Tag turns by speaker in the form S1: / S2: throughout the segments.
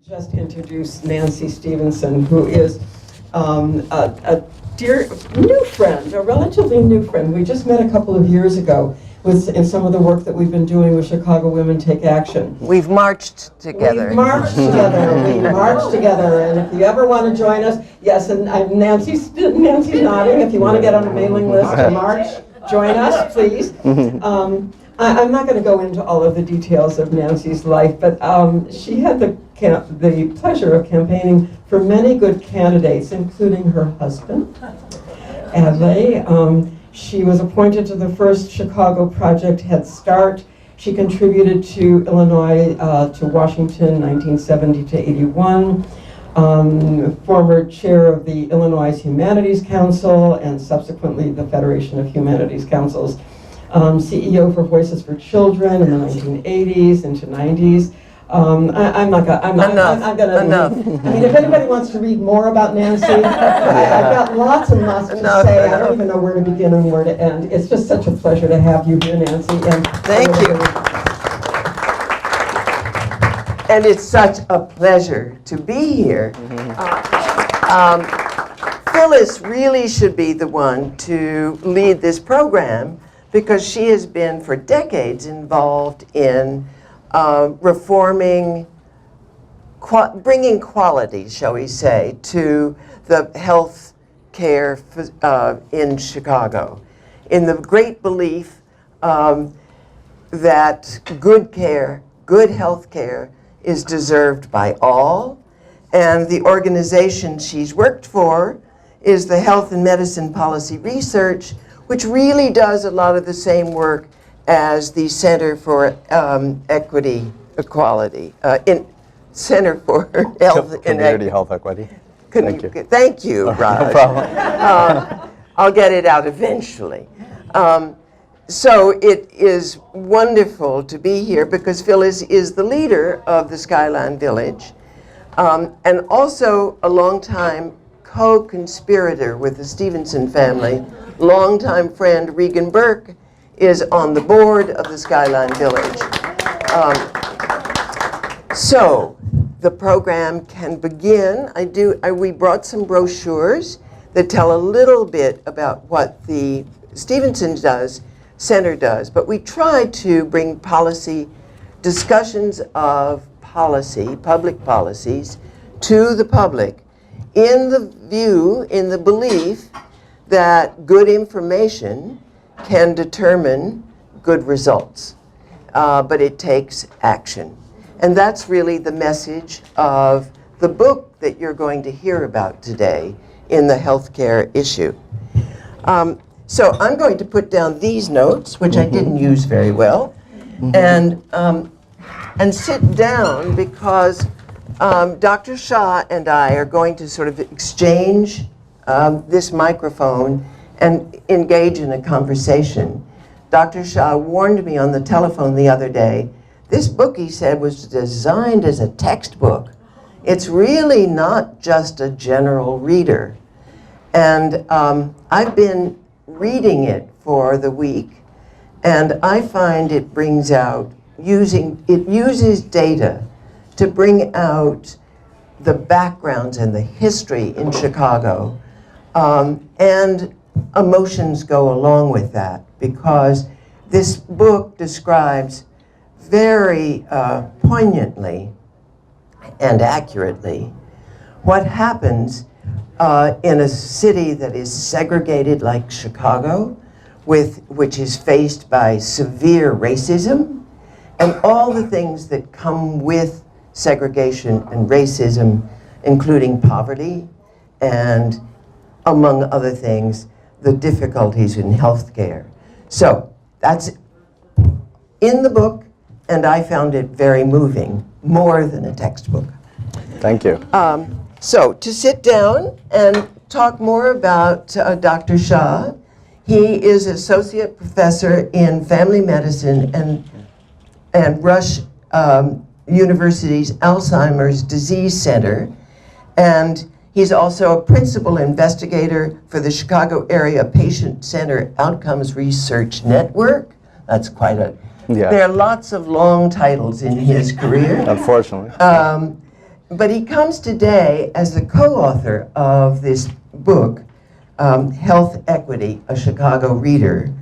S1: just introduce Nancy Stevenson, who is a dear new friend, a relatively new friend. We just met a couple of years ago in some of the work that we've been doing with Chicago Women Take Action.
S2: We've marched together.
S1: We marched together, and if you ever want to join us, yes, and Nancy's nodding. If you want to get on a mailing list to march, join us, please. I'm not going to go into all of the details of Nancy's life, but she had the pleasure of campaigning for many good candidates, including her husband, Adlai. She was appointed to the first Chicago Project Head Start. She contributed to Illinois to Washington, 1970 to 81. Former chair of the Illinois Humanities Council and subsequently the Federation of Humanities Councils. CEO for Voices for Children in the 1980s into 90s. I'm gonna.
S2: Enough.
S1: I mean, if anybody wants to read more about Nancy, I've got lots and lots to say. I don't even know where to begin and where to end. It's just such a pleasure to have you here, Nancy. And
S2: thank you. And it's such a pleasure to be here. Phyllis really should be the one to lead this program because she has been for decades involved in reforming, bringing quality, shall we say, to the health care in Chicago, in the great belief that good care, good health care is deserved by all. And the organization she's worked for is the Health and Medicine Policy Research, which really does a lot of the same work as the Center for Equality, Center for Health
S3: Community Health Equity.
S2: Thank you, Raj.
S3: No problem.
S2: I'll get it out eventually. So it is wonderful to be here because Phyllis is the leader of the Skyline Village and also a longtime co-conspirator with the Stevenson family. Longtime friend Regan Burke is on the board of the Skyline Village. So the program can begin. We brought some brochures that tell a little bit about what the Stevenson Center does, but we try to bring policy discussions of policy, public policies, to the public in the belief that good information can determine good results, but it takes action. And that's really the message of the book that you're going to hear about today in the healthcare issue. So I'm going to put down these notes, which I didn't use very well, and sit down because Dr. Shah and I are going to sort of exchange this microphone and engage in a conversation. Dr. Shah warned me on the telephone the other day. This book, he said, was designed as a textbook. It's really not just a general reader. And I've been reading it for the week, and I find it brings out, it uses data to bring out the backgrounds and the history in Chicago, and emotions go along with that, because this book describes very poignantly and accurately what happens in a city that is segregated like Chicago, which is faced by severe racism, and all the things that come with segregation and racism, including poverty, and among other things, the difficulties in healthcare. So that's in the book, and I found it very moving, more than a textbook.
S3: Thank you.
S2: So to sit down and talk more about Dr. Shah, he is associate professor in family medicine and Rush University's Alzheimer's Disease Center, and he's also a principal investigator for the Chicago Area Patient Center Outcomes Research Network. That's quite a,
S3: Yeah.
S2: There are lots of long titles in his career.
S3: Unfortunately.
S2: But he comes today as the co-author of this book, Health Equity, a Chicago Reader,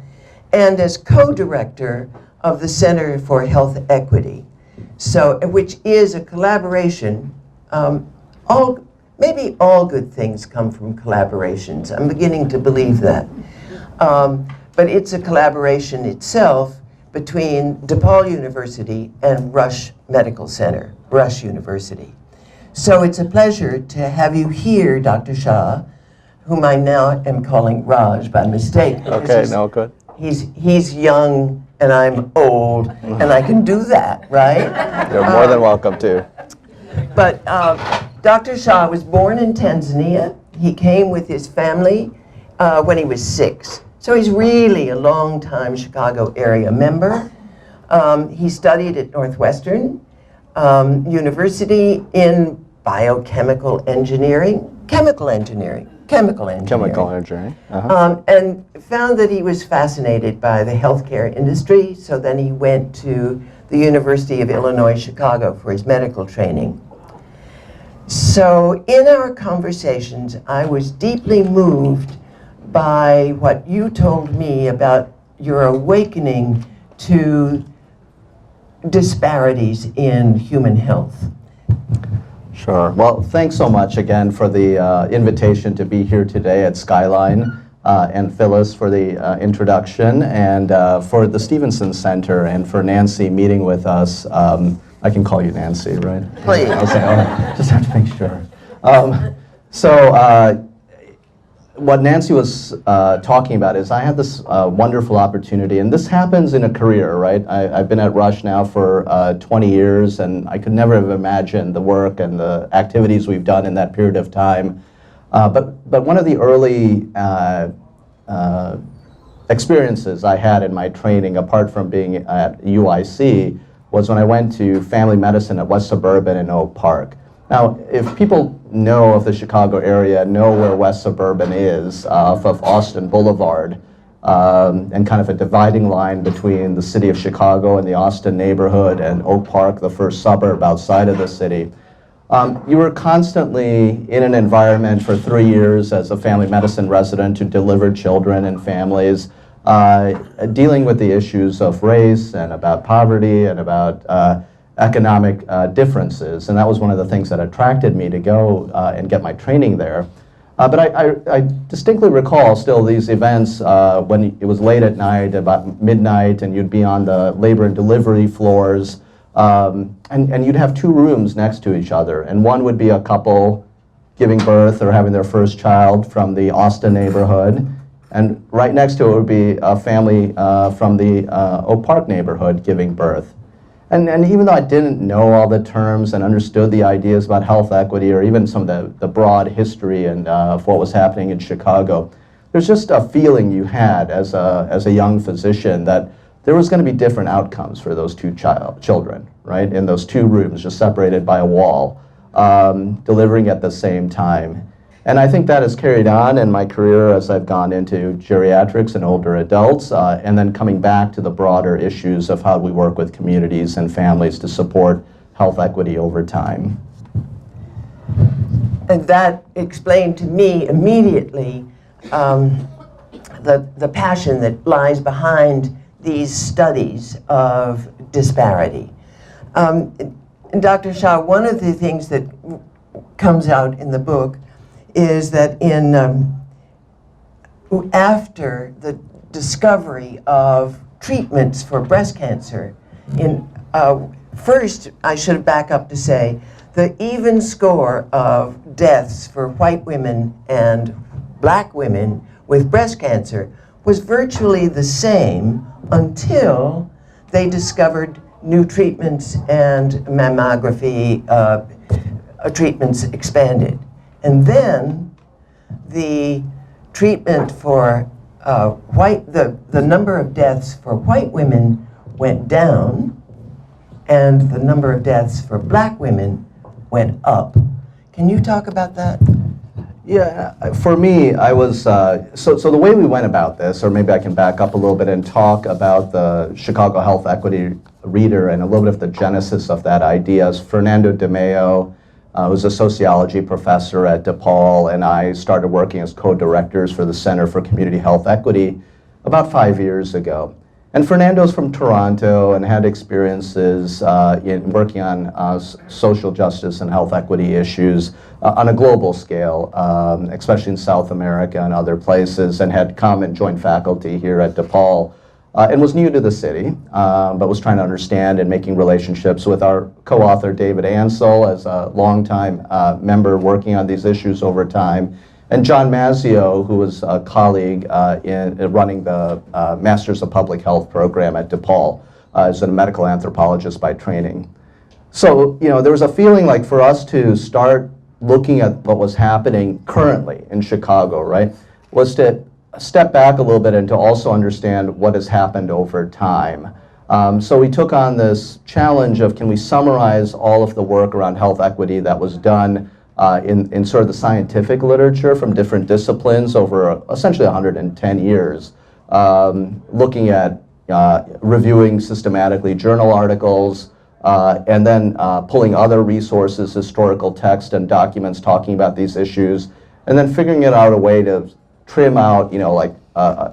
S2: and as co-director of the Center for Health Equity, which is a collaboration. Maybe all good things come from collaborations. I'm beginning to believe that. But it's a collaboration itself between DePaul University and Rush Medical Center, Rush University. So it's a pleasure to have you here, Dr. Shah, whom I now am calling Raj by mistake.
S3: Okay, no, good.
S2: He's young and I'm old, and I can do that, right?
S3: You're more than welcome to.
S2: But Dr. Shah was born in Tanzania. He came with his family when he was 6. So he's really a long-time Chicago area member. He studied at Northwestern University in chemical engineering, and found that he was fascinated by the healthcare industry. So then he went to the University of Illinois, Chicago for his medical training. So in our conversations, I was deeply moved by what you told me about your awakening to disparities in human health.
S3: Sure. Well, thanks so much again for the invitation to be here today at Skyline, and Phyllis for the introduction, and for the Stevenson Center, and for Nancy meeting with us. I can call you Nancy, right?
S2: Please.
S3: Okay, all right. Just have to make sure. What Nancy was talking about is I had this wonderful opportunity, and this happens in a career, right? I've been at Rush now for 20 years, and I could never have imagined the work and the activities we've done in that period of time. But one of the early experiences I had in my training, apart from being at UIC, was when I went to family medicine at West Suburban in Oak Park. Now, if people know of the Chicago area, know where West Suburban is, off of Austin Boulevard, and kind of a dividing line between the city of Chicago and the Austin neighborhood, and Oak Park, the first suburb outside of the city. You were constantly in an environment for 3 years as a family medicine resident who delivered children and families, dealing with the issues of race and about poverty and about economic differences, and that was one of the things that attracted me to go and get my training there. But I distinctly recall still these events when it was late at night, about midnight, and you'd be on the labor and delivery floors, and you'd have 2 rooms next to each other, and one would be a couple giving birth or having their first child from the Austin neighborhood, and right next to it would be a family from the Oak Park neighborhood giving birth. And even though I didn't know all the terms and understood the ideas about health equity or even some of the broad history and of what was happening in Chicago, there's just a feeling you had as a young physician that there was going to be different outcomes for those 2 children, right, in those 2 rooms just separated by a wall, delivering at the same time. And I think that has carried on in my career as I've gone into geriatrics and older adults, and then coming back to the broader issues of how we work with communities and families to support health equity over time.
S2: And that explained to me immediately the passion that lies behind these studies of disparity. Dr. Shah, one of the things that comes out in the book is that after the discovery of treatments for breast cancer, first I should back up to say the even score of deaths for white women and black women with breast cancer was virtually the same until they discovered new treatments and mammography treatments expanded. And then the treatment for the number of deaths for white women went down, and the number of deaths for black women went up. Can you talk about that?
S3: Yeah, for me, I was, so the way we went about this, or maybe I can back up a little bit and talk about the Chicago Health Equity Reader and a little bit of the genesis of that idea, is Fernando De Maio who's a sociology professor at DePaul, and I started working as co-directors for the Center for Community Health Equity about 5 years ago. And Fernando's from Toronto and had experiences in working on social justice and health equity issues on a global scale, especially in South America and other places, and had come and joined faculty here at DePaul, and was new to the city, but was trying to understand and making relationships with our co-author David Ansell as a longtime member working on these issues over time, and John Mazzeo, who was a colleague in running the Masters of Public Health program at DePaul, as a medical anthropologist by training. So, there was a feeling like for us to start looking at what was happening currently in Chicago, right, was to step back a little bit and to also understand what has happened over time. So we took on this challenge of, can we summarize all of the work around health equity that was done in sort of the scientific literature from different disciplines over essentially 110 years, looking at reviewing systematically journal articles, and then pulling other resources, historical text and documents talking about these issues, and then figuring out a way to trim out, like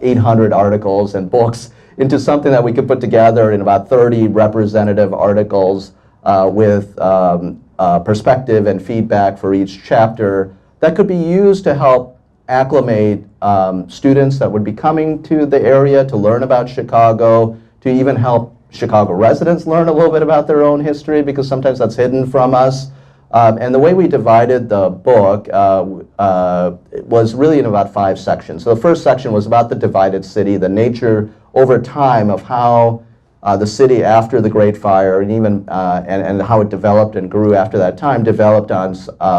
S3: 800 articles and books into something that we could put together in about 30 representative articles with perspective and feedback for each chapter that could be used to help acclimate students that would be coming to the area to learn about Chicago, to even help Chicago residents learn a little bit about their own history, because sometimes that's hidden from us. And the way we divided the book was really in about 5 sections. So the first section was about the divided city, the nature over time of how the city after the Great Fire, and even and how it developed and grew after that time, developed on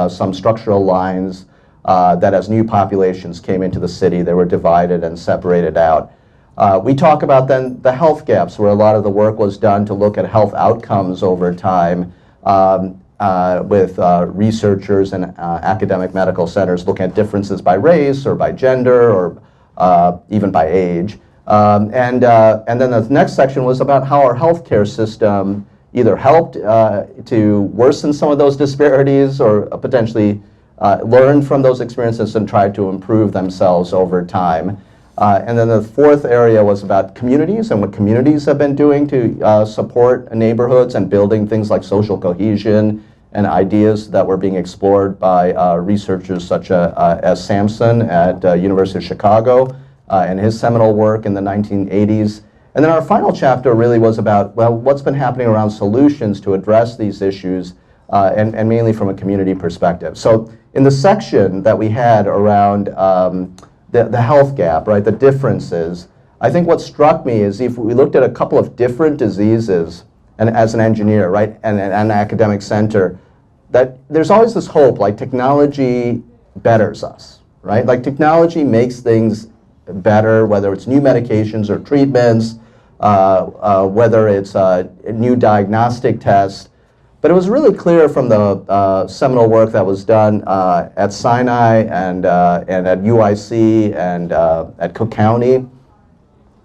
S3: some structural lines that as new populations came into the city, they were divided and separated out. We talk about then the health gaps, where a lot of the work was done to look at health outcomes over time, with researchers and academic medical centers looking at differences by race or by gender or even by age. And then the next section was about how our healthcare system either helped to worsen some of those disparities or potentially learned from those experiences and tried to improve themselves over time. And then the fourth area was about communities and what communities have been doing to support neighborhoods and building things like social cohesion and ideas that were being explored by researchers such as Sampson at University of Chicago and his seminal work in the 1980s. And then our final chapter really was about, well, what's been happening around solutions to address these issues, and mainly from a community perspective. So in the section that we had around the health gap, right, the differences, I think what struck me is if we looked at a couple of different diseases, and as an engineer, right, and an academic center, that there's always this hope, like technology betters us, right? Like technology makes things better, whether it's new medications or treatments, whether it's new diagnostic tests. But it was really clear from the seminal work that was done at Sinai and at UIC and at Cook County,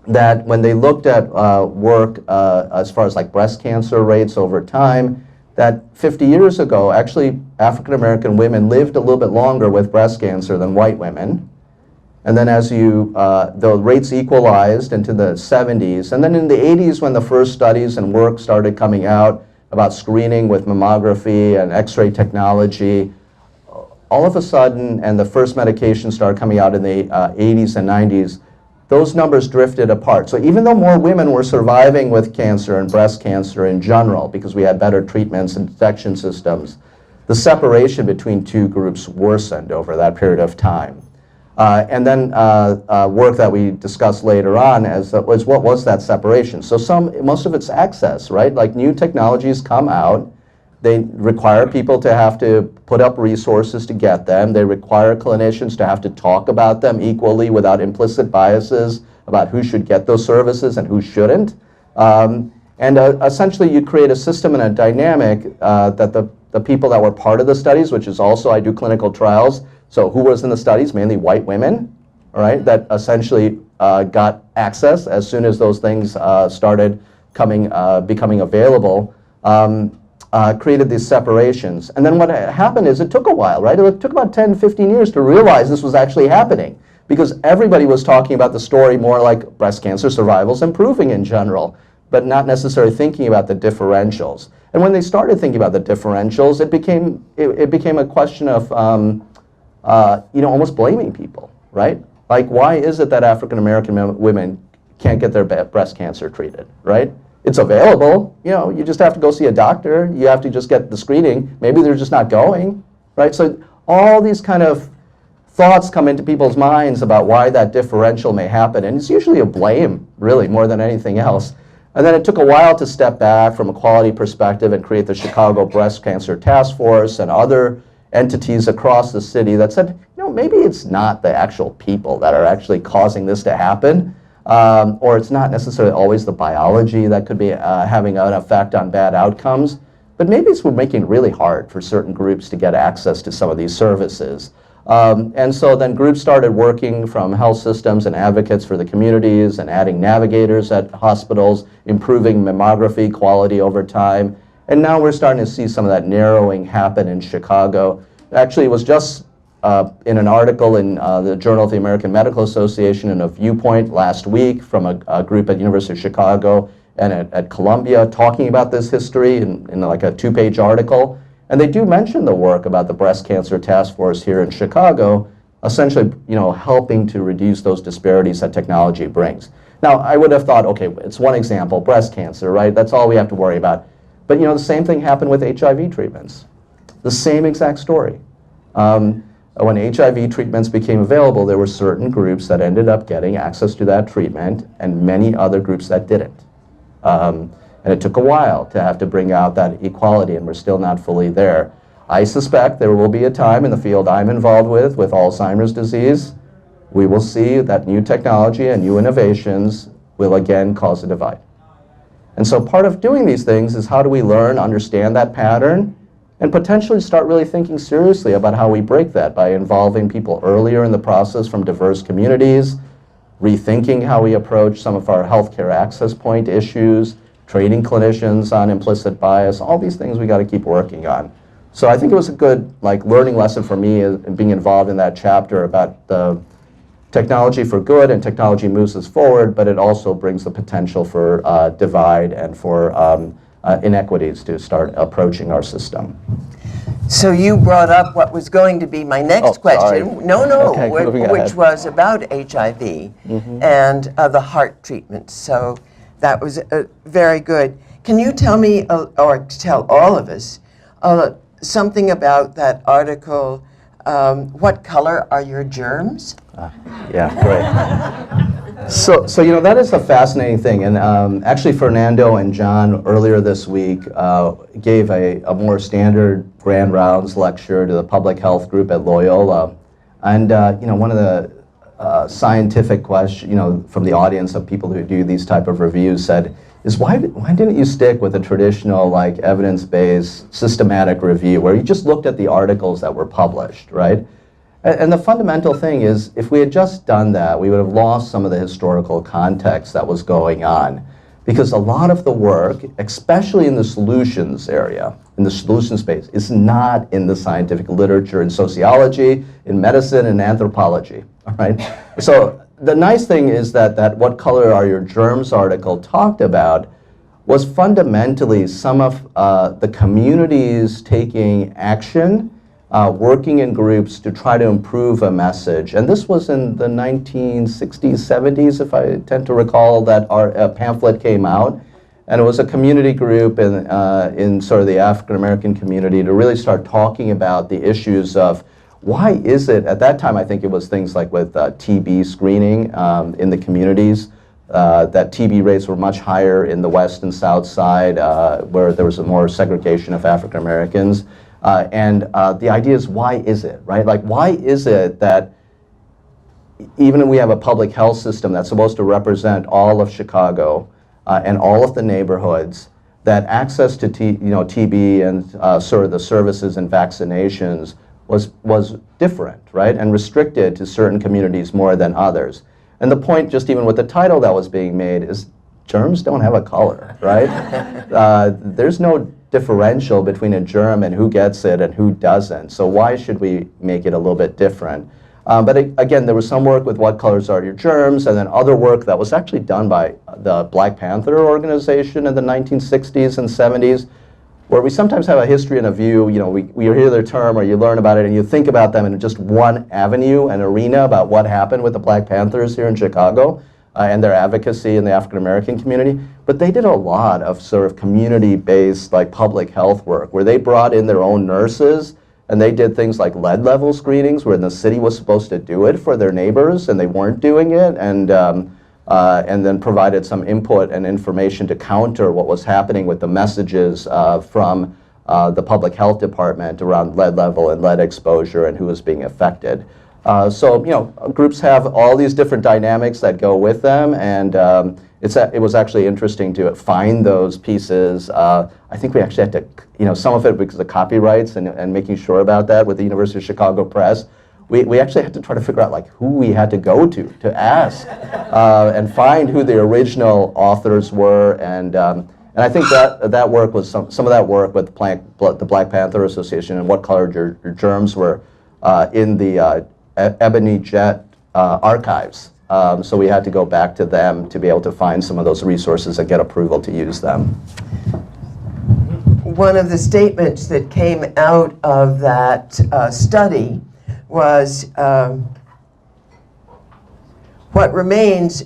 S3: that when they looked at work as far as like breast cancer rates over time, that 50 years ago, actually African-American women lived a little bit longer with breast cancer than white women. And then as the rates equalized into the 70s, and then in the 80s when the first studies and work started coming out about screening with mammography and x-ray technology, all of a sudden, and the first medications started coming out in the 80s and 90s, those numbers drifted apart. So even though more women were surviving with cancer and breast cancer in general, because we had better treatments and detection systems, the separation between two groups worsened over that period of time. And then work that we discussed later on was what was that separation. So most of it's access, right? Like new technologies come out, they require people to have to put up resources to get them. They require clinicians to have to talk about them equally without implicit biases about who should get those services and who shouldn't. And essentially you create a system and a dynamic that the people that were part of the studies, which is also, I do clinical trials, so who was in the studies? Mainly white women, all right, that essentially got access as soon as those things started becoming available. created these separations. And then what happened is it took a while, right? It took about 10, 15 years to realize this was actually happening, because everybody was talking about the story more like breast cancer survival's improving in general, but not necessarily thinking about the differentials. And when they started thinking about the differentials, it became a question of almost blaming people, right? Like, why is it that African American women can't get their breast cancer treated, right? It's available, you just have to go see a doctor, you have to just get the screening, maybe they're just not going, right? So all these kind of thoughts come into people's minds about why that differential may happen, and it's usually a blame, really, more than anything else. And then it took a while to step back from a quality perspective and create the Chicago Breast Cancer Task Force and other entities across the city that said, maybe it's not the actual people that are actually causing this to happen, or it's not necessarily always the biology that could be having an effect on bad outcomes, but maybe we're making it really hard for certain groups to get access to some of these services. And so then groups started working from health systems and advocates for the communities and adding navigators at hospitals, improving mammography quality over time. And now we're starting to see some of that narrowing happen in Chicago. Actually, it was just in an article in the Journal of the American Medical Association in a Viewpoint last week from a group at University of Chicago and at Columbia talking about this history in like a 2-page article. And they do mention the work about the Breast Cancer Task Force here in Chicago, essentially, helping to reduce those disparities that technology brings. Now, I would have thought, okay, it's one example, breast cancer, right? That's all we have to worry about. But the same thing happened with HIV treatments. The same exact story. When HIV treatments became available, there were certain groups that ended up getting access to that treatment and many other groups that didn't. And it took a while to have to bring out that equality, and we're still not fully there. I suspect there will be a time in the field I'm involved with Alzheimer's disease, we will see that new technology and new innovations will again cause a divide. And so part of doing these things is how do we learn, understand that pattern, and potentially start really thinking seriously about how we break that by involving people earlier in the process from diverse communities, rethinking how we approach some of our healthcare access point issues, training clinicians on implicit bias, all these things we got to keep working on. So I think it was a good learning lesson for me being involved in that chapter about the technology for good, and technology moves us forward, but it also brings the potential for divide and for inequities to start approaching our system.
S2: So you brought up what was going to be my next question.
S3: Sorry.
S2: No,
S3: Okay,
S2: which was about HIV and the heart treatment. So that was very good. Can you tell me, or tell all of us, something about that article, What Color Are Your Germs?
S3: Yeah, great. So that is a fascinating thing, and actually Fernando and John earlier this week gave a more standard grand rounds lecture to the public health group at Loyola, and one of the scientific questions, from the audience of people who do these type of reviews said, is why didn't you stick with a traditional evidence-based systematic review where you just looked at the articles that were published, right? And the fundamental thing is, if we had just done that, we would have lost some of the historical context that was going on. Because a lot of the work, especially in the solutions area, in the solution space, is not in the scientific literature in sociology, in medicine, and anthropology, all right? So the nice thing is that What Color Are Your Germs article talked about was fundamentally some of the communities taking action, working in groups to try to improve a message. And this was in the 1960s, 70s, if I tend to recall, that our pamphlet came out. And it was a community group in sort of the African American community to really start talking about the issues of why is it, at that time I think it was things like with TB screening in the communities, that TB rates were much higher in the West and South Side, where there was a more segregation of African Americans. And the idea is, why is it, right? Why is it that even if we have a public health system that's supposed to represent all of Chicago and all of the neighborhoods, that access to TB and sort of the services and vaccinations was different, right? And restricted to certain communities more than others. And the point, just even with the title that was being made, is germs don't have a color, right? There's no differential between a germ and who gets it and who doesn't. So why should we make it a little bit different? But again, there was some work with what colors are your germs, and then other work that was actually done by the Black Panther organization in the 1960s and 70s, where we sometimes have a history and a view, we hear their term or you learn about it and you think about them in just one avenue, an arena about what happened with the Black Panthers here in Chicago and their advocacy in the African American community. But they did a lot of sort of community-based like public health work where they brought in their own nurses and they did things like lead level screenings where the city was supposed to do it for their neighbors and they weren't doing it, and then provided some input and information to counter what was happening with the messages from the public health department around lead level and lead exposure and who was being affected. So groups have all these different dynamics that go with them, and it was actually interesting to find those pieces. I think we actually had to, some of it because of copyrights and making sure about that with the University of Chicago Press. We actually had to try to figure out like who we had to go to ask and find who the original authors were, and I think that work was some of that work with the Black Panther Association and what color your germs were in the Ebony Jet archives. So we had to go back to them to be able to find some of those resources and get approval to use them.
S2: One of the statements that came out of that study was what remains.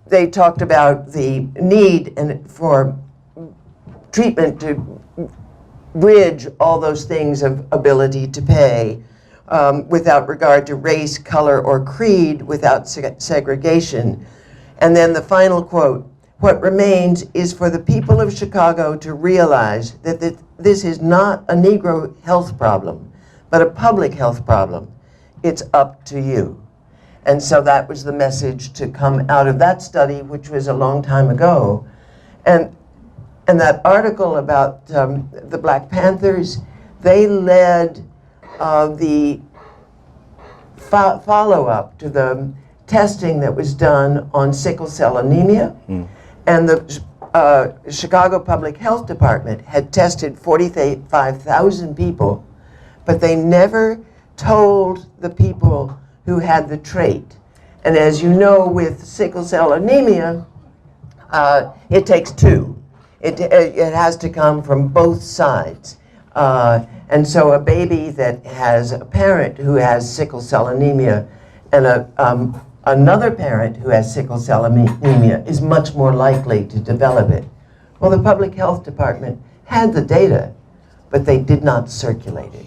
S2: They talked about the need for treatment to bridge all those things of ability to pay without regard to race, color, or creed, without segregation. And then the final quote, "What remains is for the people of Chicago to realize that this is not a Negro health problem, but a public health problem. It's up to you." And so that was the message to come out of that study, which was a long time ago. And that article about the Black Panthers, they led the follow-up to the testing that was done on sickle cell anemia. And the Chicago Public Health Department had tested 45,000 people, but they never told the people who had the trait. And as you know, with sickle cell anemia, it takes two. It has to come from both sides. And so a baby that has a parent who has sickle cell anemia and another parent who has sickle cell anemia is much more likely to develop it. Well, the Public Health Department had the data, but they did not circulate it.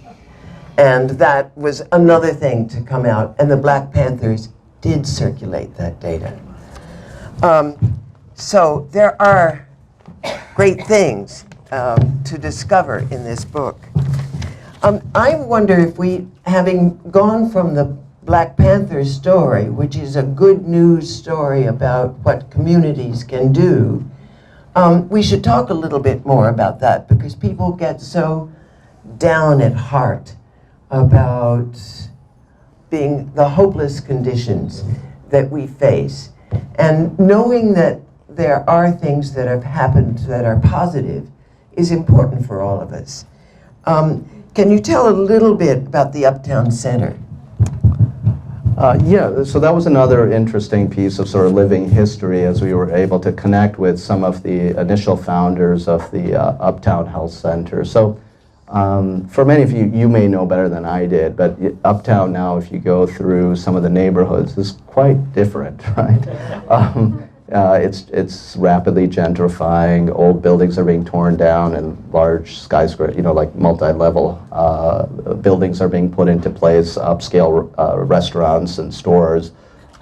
S2: And that was another thing to come out, and the Black Panthers did circulate that data. So there are great things to discover in this book. I wonder if we, having gone from the Black Panther story, which is a good news story about what communities can do, we should talk a little bit more about that, because people get so down at heart about being the hopeless conditions that we face. And knowing that there are things that have happened that are positive is important for all of us. Can you tell a little bit about the Uptown Center?
S3: Yeah, so that was another interesting piece of sort of living history as we were able to connect with some of the initial founders of the Uptown Health Center. So for many of you, you may know better than I did, but Uptown now, if you go through some of the neighborhoods, is quite different, right? It's rapidly gentrifying. Old buildings are being torn down, and large skyscrapers, like multi-level buildings are being put into place. Upscale restaurants and stores.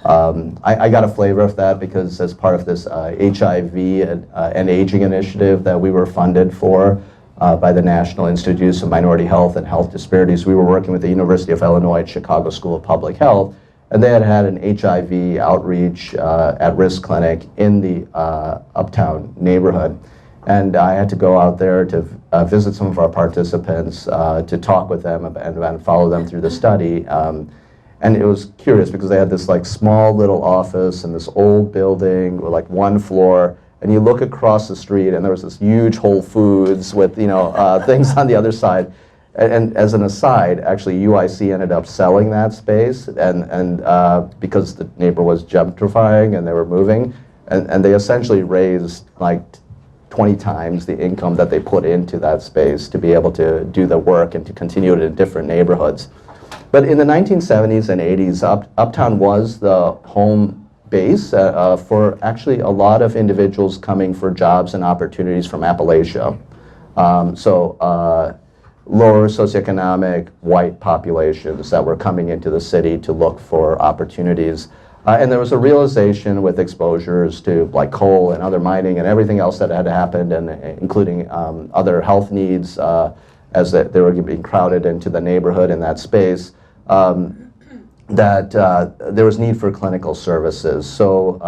S3: I got a flavor of that because as part of this HIV and aging initiative that we were funded for by the National Institutes of Minority Health and Health Disparities, we were working with the University of Illinois at Chicago School of Public Health. And they had an HIV outreach at-risk clinic in the Uptown neighborhood. And I had to go out there to visit some of our participants, to talk with them and follow them through the study. And it was curious because they had this like small little office in this old building with like one floor. and you look across the street, and there was this huge Whole Foods with things on the other side. And as an aside, actually UIC ended up selling that space, and because the neighbor was gentrifying and they were moving, and they essentially raised like 20 times the income that they put into that space to be able to do the work and to continue it in different neighborhoods. But in the 1970s and 80s, Uptown was the home base for actually a lot of individuals coming for jobs and opportunities from Appalachia. Lower socioeconomic white populations that were coming into the city to look for opportunities. And there was a realization with exposures to like coal and other mining and everything else that had happened, and including other health needs as they were being crowded into the neighborhood in that space, that there was need for clinical services. So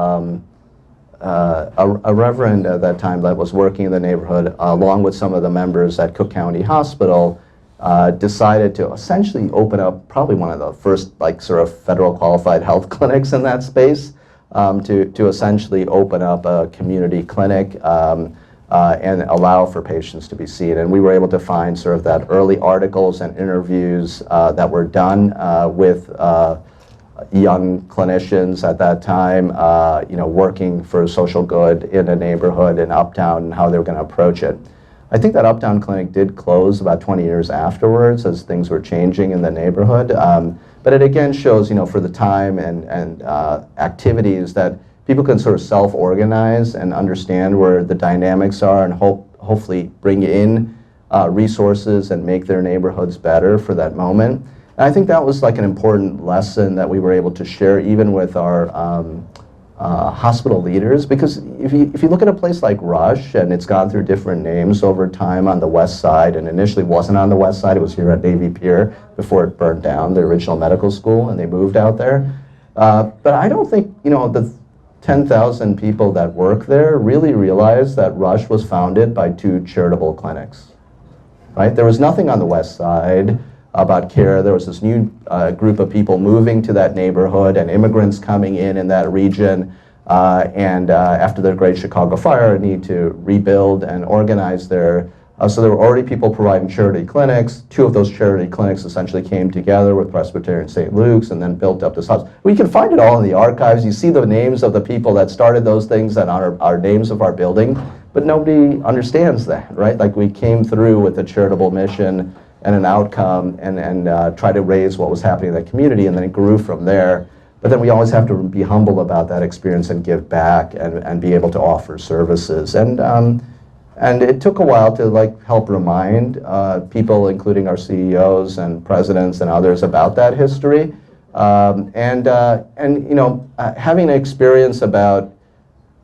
S3: a reverend at that time that was working in the neighborhood, along with some of the members at Cook County Hospital, decided to essentially open up probably one of the first sort of federal qualified health clinics in that space, to essentially open up a community clinic and allow for patients to be seen. And we were able to find sort of that early articles and interviews that were done with young clinicians at that time, working for social good in a neighborhood in Uptown and how they were going to approach it. I think that Uptown Clinic did close about 20 years afterwards as things were changing in the neighborhood. But it again shows, for the time and activities that people can sort of self-organize and understand where the dynamics are and hopefully bring in resources and make their neighborhoods better for that moment. And I think that was like an important lesson that we were able to share even with our hospital leaders, because if you look at a place like Rush, and it's gone through different names over time on the west side, and initially wasn't on the west side, it was here at Navy Pier before it burned down, the original medical school, and they moved out there. But I don't think, the 10,000 people that work there really realize that Rush was founded by 2 charitable clinics, right? There was nothing on the west side about care. There was this new group of people moving to that neighborhood and immigrants coming in that region, and after the Great Chicago Fire, need to rebuild and organize there. So there were already people providing charity clinics. 2 of those charity clinics essentially came together with Presbyterian St. Luke's and then built up this house. We can find it all in the archives. You see the names of the people that started those things and our names of our building, but nobody understands that, right? Like, we came through with a charitable mission and an outcome and try to raise what was happening in the community, and then it grew from there. But then we always have to be humble about that experience and give back and be able to offer services. And it took a while to help remind people, including our CEOs and presidents and others, about that history. Having an experience about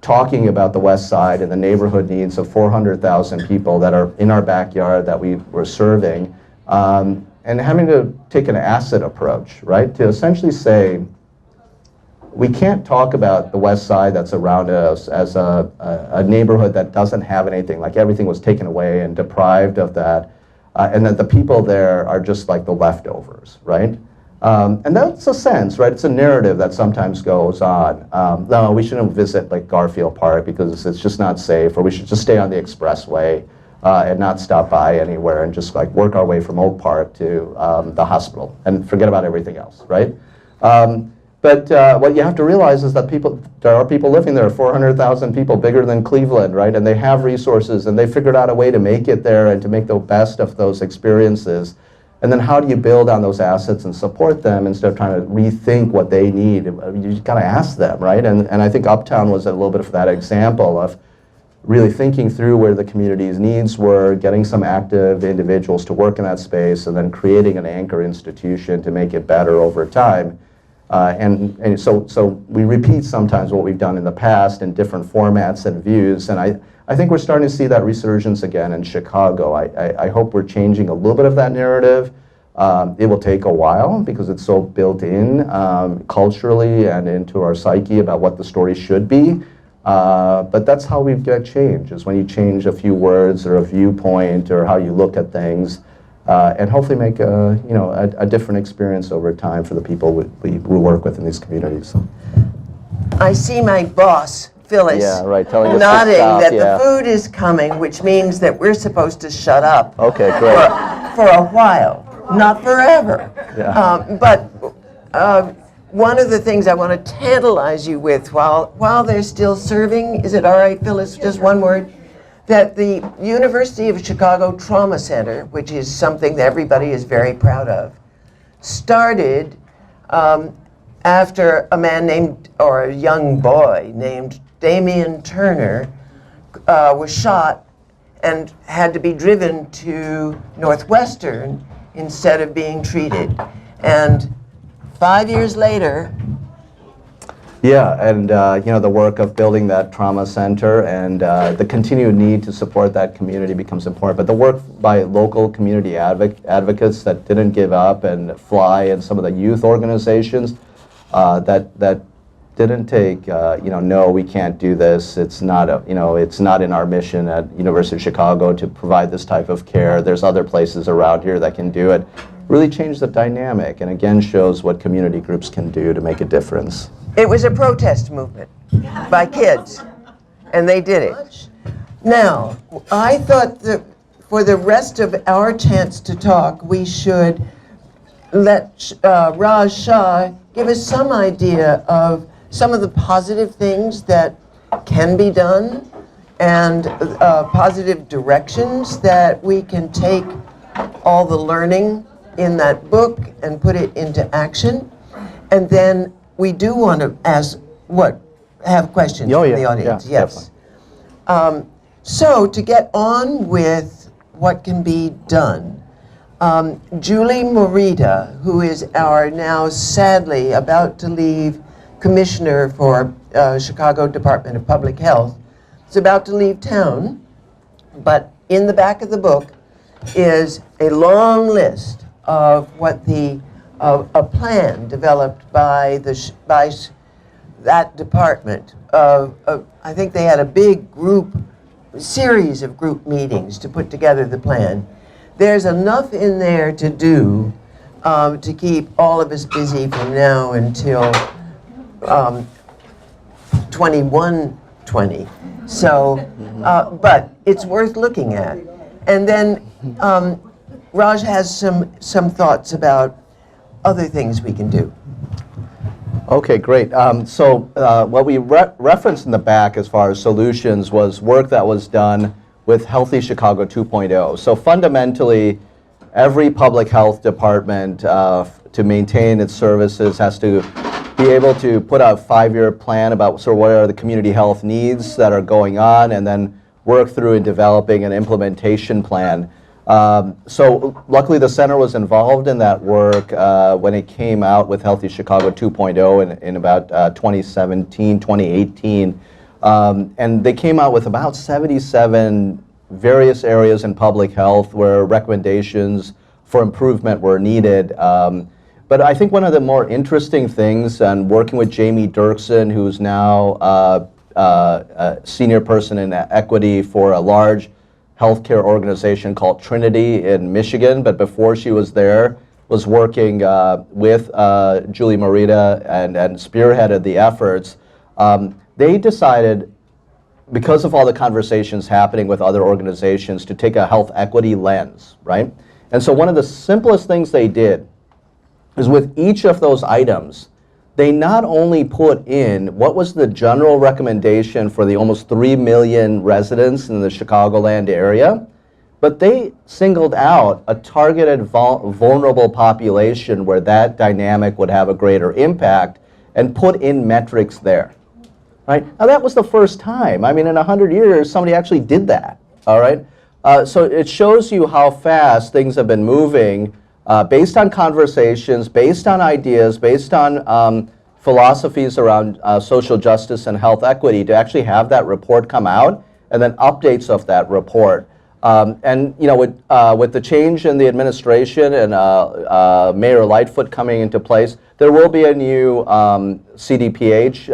S3: talking about the West Side and the neighborhood needs of 400,000 people that are in our backyard that we were serving, and having to take an asset approach, right? To essentially say, we can't talk about the West Side that's around us as a neighborhood that doesn't have anything, like everything was taken away and deprived of that, and that the people there are just like the leftovers, right? And that's a sense, right? It's a narrative that sometimes goes on. No, we shouldn't visit like Garfield Park because it's just not safe, or we should just stay on the expressway and not stop by anywhere and just like work our way from Oak Park to the hospital and forget about everything else, right? But what you have to realize is that there are people living there, 400,000 people, bigger than Cleveland, right? And they have resources, and they figured out a way to make it there and to make the best of those experiences. And then how do you build on those assets and support them instead of trying to rethink what they need? You just gotta ask them, right? And I think Uptown was a little bit of that example of really thinking through where the community's needs were, getting some active individuals to work in that space, and then creating an anchor institution to make it better over time. And so we repeat sometimes what we've done in the past in different formats and views, and I think we're starting to see that resurgence again in Chicago. I hope we're changing a little bit of that narrative. It will take a while because it's so built in culturally and into our psyche about what the story should be. But that's how we get change, is when you change a few words or a viewpoint or how you look at things. And hopefully make a different experience over time for the people we work with in these communities.
S2: I see my boss Phyllis
S3: Yeah, right, telling us to
S2: nodding
S3: stop,
S2: that
S3: yeah.
S2: the food is coming, which means that we're supposed to shut up
S3: Okay, great.
S2: for a while, not forever.
S3: Yeah.
S2: But one of the things I want to tantalize you with while they're still serving, is it all right, Phyllis, just one word? That the University of Chicago Trauma Center, which is something that everybody is very proud of, started after a man named, or a young boy named Damian Turner was shot and had to be driven to Northwestern instead of being treated. And 5 years later,
S3: Yeah, and the work of building that trauma center and the continued need to support that community becomes important. But the work by local community advocates that didn't give up and fly, and some of the youth organizations that didn't take, no, we can't do this. It's not, it's not in our mission at University of Chicago to provide this type of care. There's other places around here that can do it. Really changed the dynamic, and again shows what community groups can do to make a difference.
S2: it was a protest movement by kids, and they did it. Now, I thought that for the rest of our chance to talk, we should let Raj Shah give us some idea of some of the positive things that can be done and positive directions that we can take all the learning in that book and put it into action. And then we do want to have questions
S3: Oh,
S2: from
S3: yeah,
S2: the audience.
S3: yeah,
S2: Yes. So to get on with what can be done, Julie Morita, who is our now sadly about to leave commissioner for Chicago Department of Public Health, is about to leave town, but in the back of the book is a long list of what a plan developed by that department. I think they had a big series of group meetings to put together the plan. There's enough in there to do to keep all of us busy from now until 2120. So, but it's worth looking at. And then Raj has some thoughts about other things we can do.
S3: Okay, great. So what we referenced in the back as far as solutions was work that was done with Healthy Chicago 2.0. So fundamentally, every public health department to maintain its services has to be able to put out a 5-year plan about sort of what are the community health needs that are going on, and then work through in developing an implementation plan. So luckily the center was involved in that work when it came out with Healthy Chicago 2.0 in about 2017, 2018. And they came out with about 77 various areas in public health where recommendations for improvement were needed. But I think one of the more interesting things, and working with Jamie Dirksen, who's now a senior person in equity for a large healthcare organization called Trinity in Michigan, but before she was there, was working with Julie Morita and spearheaded the efforts. They decided, because of all the conversations happening with other organizations, to take a health equity lens, right? And so one of the simplest things they did is with each of those items, they not only put in what was the general recommendation for the almost 3 million residents in the Chicagoland area, but they singled out a targeted vulnerable population where that dynamic would have a greater impact and put in metrics there. Right? Now that was the first time. I mean, in 100 years, somebody actually did that. All right? So it shows you how fast things have been moving based on conversations, based on ideas, based on philosophies around social justice and health equity, to actually have that report come out and then updates of that report. And with the change in the administration and Mayor Lightfoot coming into place, there will be a new CDPH,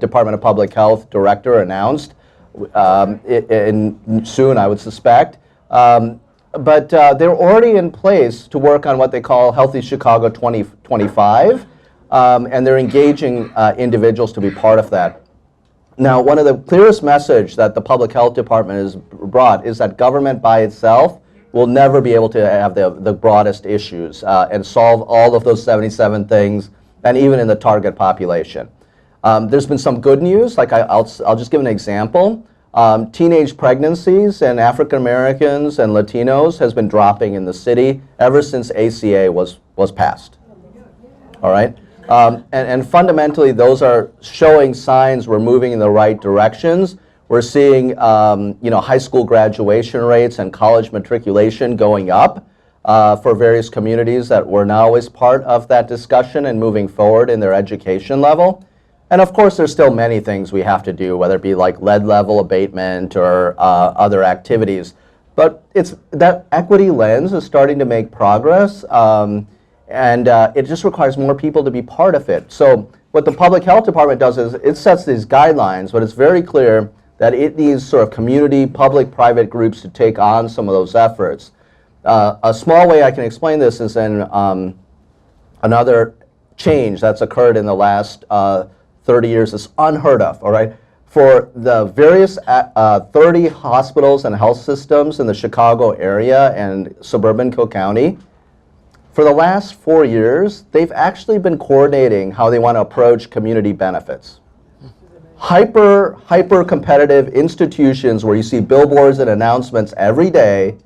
S3: Department of Public Health Director, announced soon, I would suspect. But they're already in place to work on what they call Healthy Chicago 2025, and they're engaging individuals to be part of that. Now, one of the clearest message that the public health department has brought is that government by itself will never be able to have the broadest issues and solve all of those 77 things, and even in the target population. There's been some good news, like I'll just give an example. Teenage pregnancies in African Americans and Latinos has been dropping in the city ever since ACA was passed. All right? And fundamentally, those are showing signs we're moving in the right directions. We're seeing high school graduation rates and college matriculation going up for various communities that were not always part of that discussion and moving forward in their education level. And of course, there's still many things we have to do, whether it be like lead level abatement or other activities. But it's that equity lens is starting to make progress, and it just requires more people to be part of it. So what the public health department does is it sets these guidelines, but it's very clear that it needs sort of community, public-private groups to take on some of those efforts. A small way I can explain this is in another change that's occurred in the last 30 years is unheard of, all right? For the various 30 hospitals and health systems in the Chicago area and suburban Cook County, for the last 4 years, they've actually been coordinating how they want to approach community benefits. Hyper competitive institutions where you see billboards and announcements every day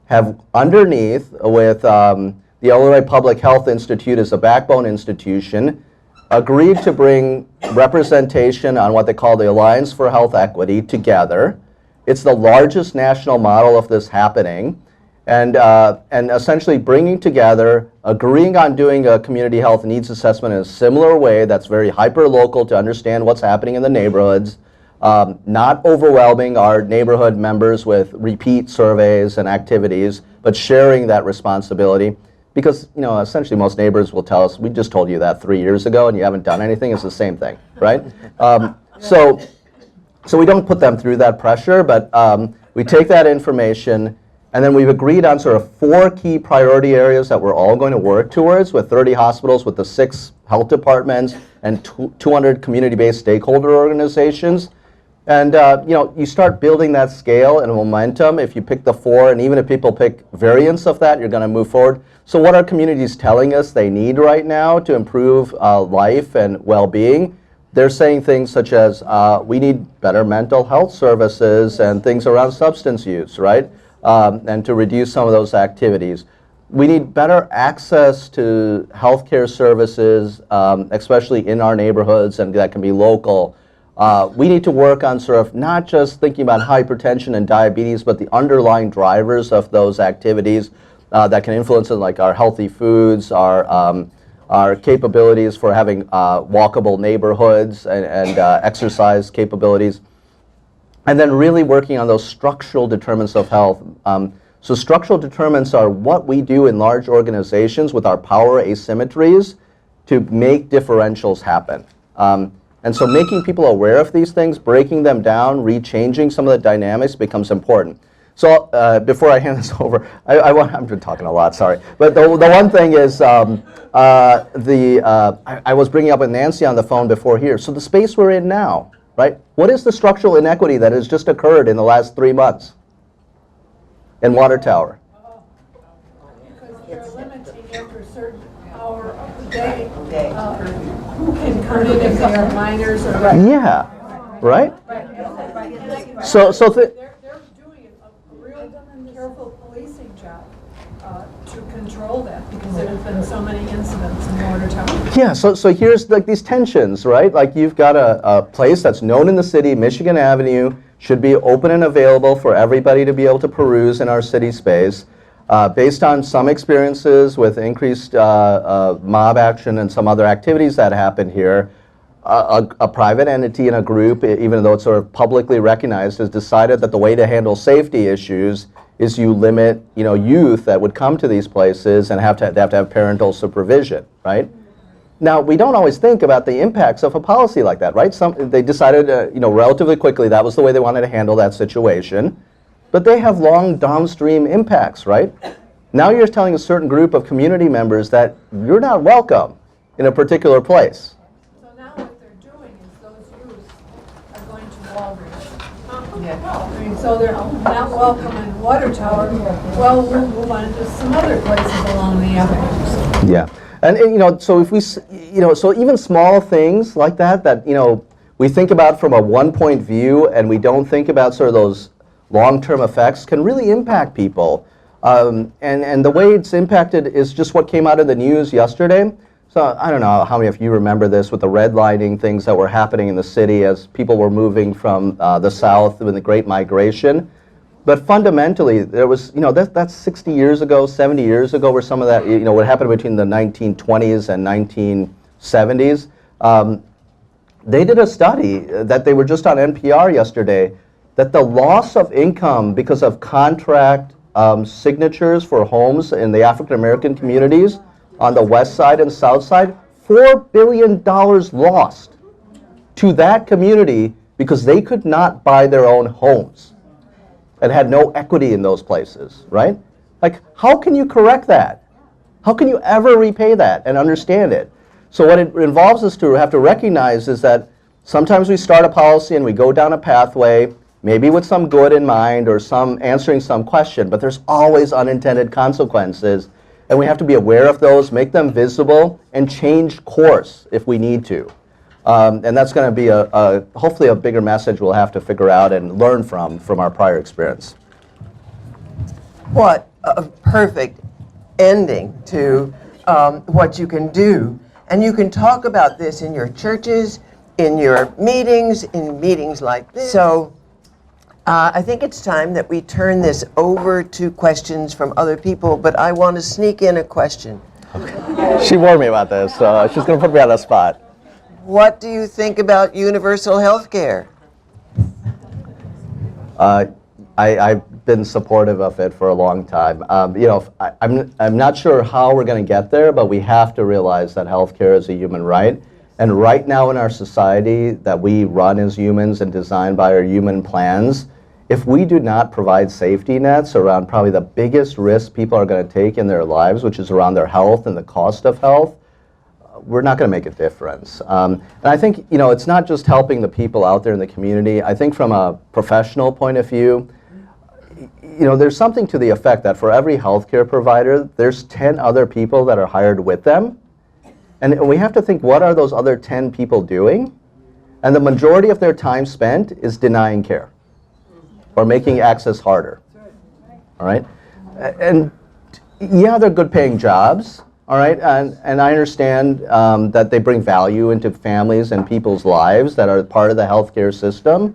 S3: have underneath with the Illinois Public Health Institute as a backbone institution, agreed to bring representation on what they call the Alliance for Health Equity together. It's the largest national model of this happening, and essentially bringing together, agreeing on doing a community health needs assessment in a similar way that's very hyper-local to understand what's happening in the neighborhoods, not overwhelming our neighborhood members with repeat surveys and activities, but sharing that responsibility. Because, essentially most neighbors will tell us, we just told you that 3 years ago and you haven't done anything. It's the same thing, right? So we don't put them through that pressure, but we take that information, and then we've agreed on sort of 4 key priority areas that we're all going to work towards with 30 hospitals, with the 6 health departments, and 200 community-based stakeholder organizations. And you start building that scale and momentum if you pick the 4, and even if people pick variants of that, you're going to move forward. So what are communities telling us they need right now to improve life and well-being? They're saying things such as, we need better mental health services and things around substance use, right? And to reduce some of those activities. We need better access to healthcare services, especially in our neighborhoods, and that can be local. We need to work on sort of not just thinking about hypertension and diabetes, but the underlying drivers of those activities that can influence it, like our healthy foods, our capabilities for having walkable neighborhoods and exercise capabilities. And then really working on those structural determinants of health. So structural determinants are what we do in large organizations with our power asymmetries to make differentials happen. And so making people aware of these things, breaking them down, rechanging some of the dynamics becomes important. So before I hand this over, I've been talking a lot, sorry. But the one thing is, I was bringing up with Nancy on the phone before here. So the space we're in now, right? What is the structural inequity that has just occurred in the last 3 months in Water Tower?
S4: Because they're limiting after a certain hour of the day who can come in if they are minors or.
S3: Yeah, right? So
S4: they're doing a real careful policing job to control that, because there have been so many incidents in Water Tower.
S3: Yeah, so here's like these tensions, right? Like you've got a place that's known in the city, Michigan Avenue, should be open and available for everybody to be able to peruse in our city space. Based on some experiences with increased mob action and some other activities that happened here, a private entity and a group, even though it's sort of publicly recognized, has decided that the way to handle safety issues is you limit, youth that would come to these places and have to have parental supervision, right? Now, we don't always think about the impacts of a policy like that, right? They decided, relatively quickly that was the way they wanted to handle that situation. But they have long downstream impacts, right? Now you're telling a certain group of community members that you're not welcome in a particular place.
S4: So now what they're doing is those youths are going so they're not welcome in Water Tower, well, we'll move on to some other places along the avenue.
S3: Yeah, and so if we, so even small things like that, we think about from a one-point view, and we don't think about sort of those long-term effects, can really impact people. And the way it's impacted is just what came out of the news yesterday. So I don't know how many of you remember this with the redlining things that were happening in the city as people were moving from the south in the Great Migration. But fundamentally, there was, that's 60 years ago, 70 years ago, where some of that, what happened between the 1920s and 1970s. They did a study that they were just on NPR yesterday, that the loss of income because of contract signatures for homes in the African American communities on the west side and south side, $4 billion lost to that community because they could not buy their own homes and had no equity in those places, right? Like, how can you correct that? How can you ever repay that and understand it? So what it involves us to have to recognize is that sometimes we start a policy and we go down a pathway, maybe with some good in mind or some answering some question, but there's always unintended consequences. And we have to be aware of those, make them visible, and change course if we need to. And that's going to be hopefully a bigger message we'll have to figure out and learn from our prior experience.
S2: What a perfect ending to what you can do. And you can talk about this in your churches, in your meetings, in meetings like this. So I think it's time that we turn this over to questions from other people, but I want to sneak in a question.
S3: Okay. She warned me about this, so she's going to put me on the spot.
S2: What do you think about universal health care?
S3: I've been supportive of it for a long time. I'm not sure how we're going to get there, but we have to realize that healthcare is a human right. And right now in our society that we run as humans and designed by our human plans, if we do not provide safety nets around probably the biggest risk people are going to take in their lives, which is around their health and the cost of health, we're not going to make a difference. And I think, it's not just helping the people out there in the community. I think from a professional point of view, there's something to the effect that for every healthcare provider, there's 10 other people that are hired with them. And we have to think, what are those other 10 people doing? And the majority of their time spent is denying care or making access harder. All right? And yeah, they're good paying jobs. All right, and I understand that they bring value into families and people's lives that are part of the healthcare system.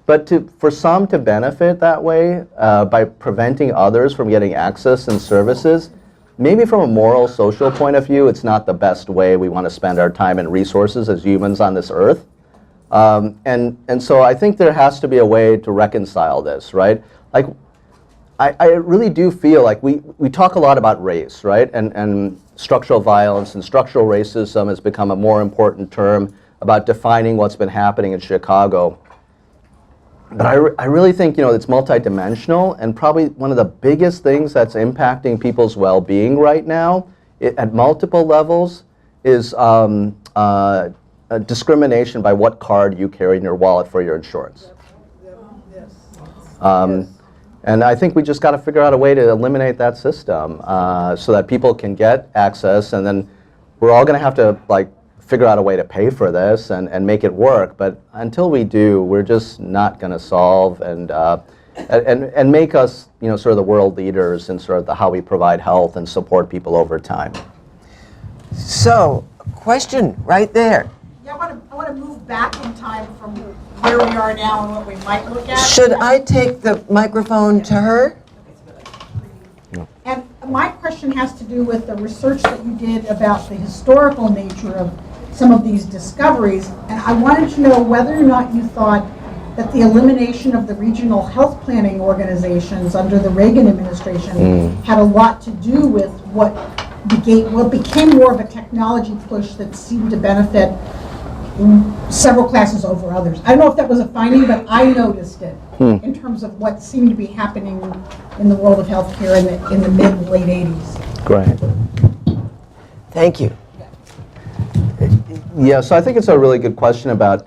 S3: But for some to benefit that way by preventing others from getting access and services, maybe from a moral, social point of view, it's not the best way we want to spend our time and resources as humans on this earth. And so I think there has to be a way to reconcile this, right? Like, I really do feel like we talk a lot about race, right? And structural violence and structural racism has become a more important term about defining what's been happening in Chicago. But I really think, it's multidimensional, and probably one of the biggest things that's impacting people's well-being right now at multiple levels is discrimination by what card you carry in your wallet for your insurance. And I think we just got to figure out a way to eliminate that system so that people can get access, and then we're all going to have to figure out a way to pay for this and make it work. But until we do, we're just not going to solve and make us sort of the world leaders in sort of how we provide health and support people over time.
S2: So, question right there.
S5: Yeah, I want to move back in time from where we are now and what we might look at.
S2: Should I take the microphone to her?
S5: And my question has to do with the research that you did about the historical nature of some of these discoveries. And I wanted to know whether or not you thought that the elimination of the regional health planning organizations under the Reagan administration had a lot to do with what became more of a technology push that seemed to benefit several classes over others. I don't know if that was a finding, but I noticed it in terms of what seemed to be happening in the world of healthcare in the mid and late 80s.
S3: Great.
S2: Thank you.
S3: Yeah, so I think it's a really good question about